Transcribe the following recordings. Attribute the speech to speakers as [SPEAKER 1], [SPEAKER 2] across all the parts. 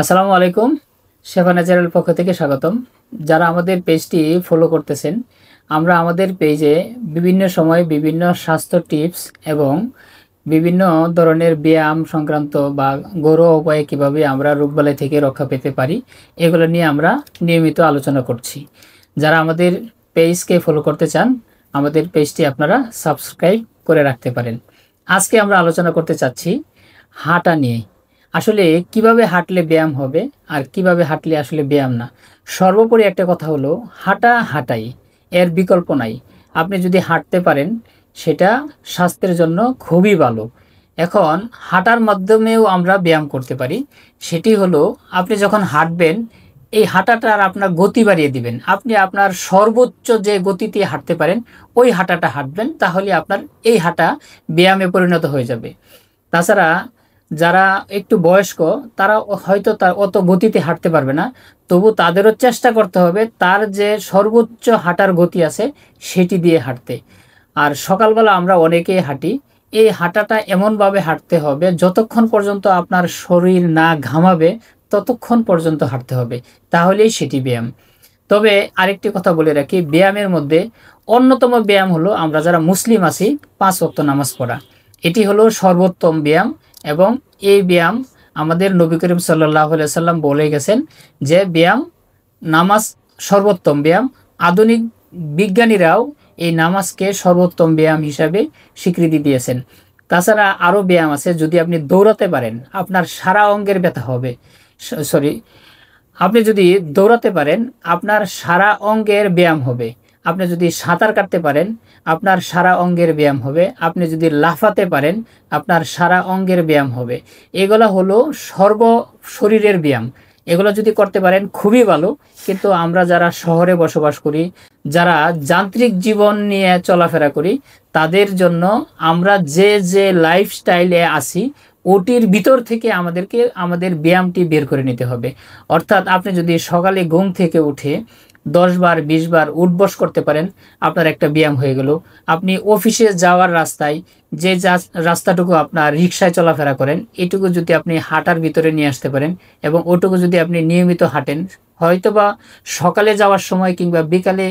[SPEAKER 1] আসসালামু আলাইকুম। শেফা ন্যাচারাল পক্ষ থেকে স্বাগতম। যারা আমাদের পেজটি ফলো করতেছেন, আমরা আমাদের পেজে বিভিন্ন সময় বিভিন্ন স্বাস্থ্য টিপস এবং বিভিন্ন ধরনের ব্যায়াম সংক্রান্ত বা ঘরোয়া উপায়ে কীভাবে আমরা রোগবালাই থেকে রক্ষা পেতে পারি, এগুলো নিয়ে আমরা নিয়মিত আলোচনা করছি। যারা আমাদের পেজকে ফলো করতে চান, আমাদের পেজটি আপনারা সাবস্ক্রাইব করে রাখতে পারেন। আজকে আমরা আলোচনা করতে চাচ্ছি হাঁটা নিয়ে। আসলে কিভাবে হাঁটলে ব্যায়াম হবে আর কিভাবে হাঁটলে আসলে ব্যায়াম না। সর্বোপরি একটা কথা হলো, হাঁটা হাঁটাই, এর বিকল্প নাই। আপনি যদি হাঁটতে পারেন সেটা স্বাস্থ্যের জন্য খুবই ভালো। এখন হাঁটার মাধ্যমেও আমরা ব্যায়াম করতে পারি। সেটি হলো, আপনি যখন হাঁটবেন, এই হাঁটাটার আপনার গতি বাড়িয়ে দিবেন। আপনি আপনার সর্বোচ্চ যে গতিতে হাঁটতে পারেন ওই হাঁটাটা হাঁটবেন, তাহলে আপনার এই হাঁটা ব্যায়ামে পরিণত হয়ে যাবে। তাছাড়া যারা একটু বয়স্ক, তারা হয়তো তার অত গতিতে হাঁটতে পারবে না, তবু তাদেরও চেষ্টা করতে হবে তার যে সর্বোচ্চ হাঁটার গতি আছে সেটি দিয়ে হাঁটতে। আর সকালবেলা আমরা অনেকেই হাঁটি, এই হাঁটাটা এমনভাবে হাঁটতে হবে যতক্ষণ পর্যন্ত আপনার শরীর না ঘামাবে ততক্ষণ পর্যন্ত হাঁটতে হবে, তাহলেই সেটি ব্যায়াম। তবে আরেকটি কথা বলে রাখি, ব্যায়ামের মধ্যে অন্যতম ব্যায়াম হলো, আমরা যারা মুসলিম আছি, 5 ওয়াক্ত নামাজ পড়া। এটি হলো সর্বোত্তম ব্যায়াম এবং এই ব্যায়াম আমাদের নবী করিম সাল্লাল্লাহু আলাইহি সাল্লাম বলে গেছেন যে ব্যায়াম, নামাজ সর্বোত্তম ব্যায়াম। আধুনিক বিজ্ঞানীরাও এই নামাজকে সর্বোত্তম ব্যায়াম হিসাবে স্বীকৃতি দিয়েছেন। তাছাড়া আরও ব্যায়াম আছে। যদি আপনি দৌড়াতে পারেন, আপনার সারা অঙ্গের ব্যথা হবে। আপনি যদি দৌড়াতে পারেন, আপনার সারা অঙ্গের ব্যায়াম হবে। আপনি যদি সাঁতার কাটতে পারেন, আপনার সারা অঙ্গের ব্যায়াম হবে। আপনি যদি লাফাতে পারেন, আপনার সারা অঙ্গের ব্যায়াম হবে। এগুলো হলো শরীরের ব্যায়াম। এগুলো যদি করতে পারেন খুবই ভালো। কিন্তু আমরা যারা শহরে বসবাস করি, যারা যান্ত্রিক জীবন নিয়ে চলাফেরা করি, তাদের জন্য আমরা যে লাইফস্টাইলে আছি ওটির ভিতর থেকে আমাদেরকে আমাদের ব্যায়ামটি বের করে নিতে হবে। অর্থাৎ আপনি যদি সকালে ঘুম থেকে উঠে 10 বার 20 বার উঠবস করতে পারেন, আপনার একটা ব্যায়াম হয়ে গেল। আপনি অফিসে যাওয়ার রাস্তায় যে রাস্তাটুকু আপনার রিক্সায় চলাফেরা করেন, এটুকু যদি আপনি হাঁটার ভিতরে নিয়ে আসতে পারেন এবং ওটুকু যদি আপনি নিয়মিত হাঁটেন, হয়তোবা সকালে যাওয়ার সময় কিংবা বিকালে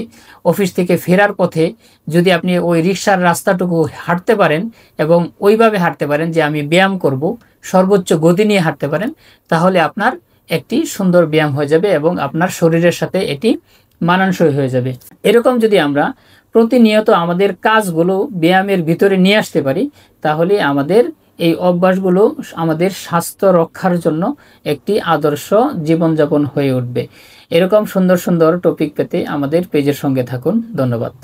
[SPEAKER 1] অফিস থেকে ফেরার পথে যদি আপনি ওই রিক্সার রাস্তাটুকু হাঁটতে পারেন এবং ওইভাবে হাঁটতে পারেন যে আমি ব্যায়াম করব, সর্বোচ্চ গতি নিয়ে হাঁটতে পারেন, তাহলে আপনার একটি সুন্দর ব্যায়াম হয়ে যাবে এবং আপনার শরীরের সাথে এটি মানানসই হয়ে যাবে। এরকম যদি আমরা প্রতিনিয়ত আমাদের কাজগুলো ব্যায়ামের ভিতরে নিয়ে আসতে পারি, তাহলে আমাদের এই অভ্যাসগুলো আমাদের স্বাস্থ্য রক্ষার জন্য একটি আদর্শ জীবনযাপন হয়ে উঠবে। এরকম সুন্দর সুন্দর টপিক পেতে আমাদের পেজের সঙ্গে থাকুন। ধন্যবাদ।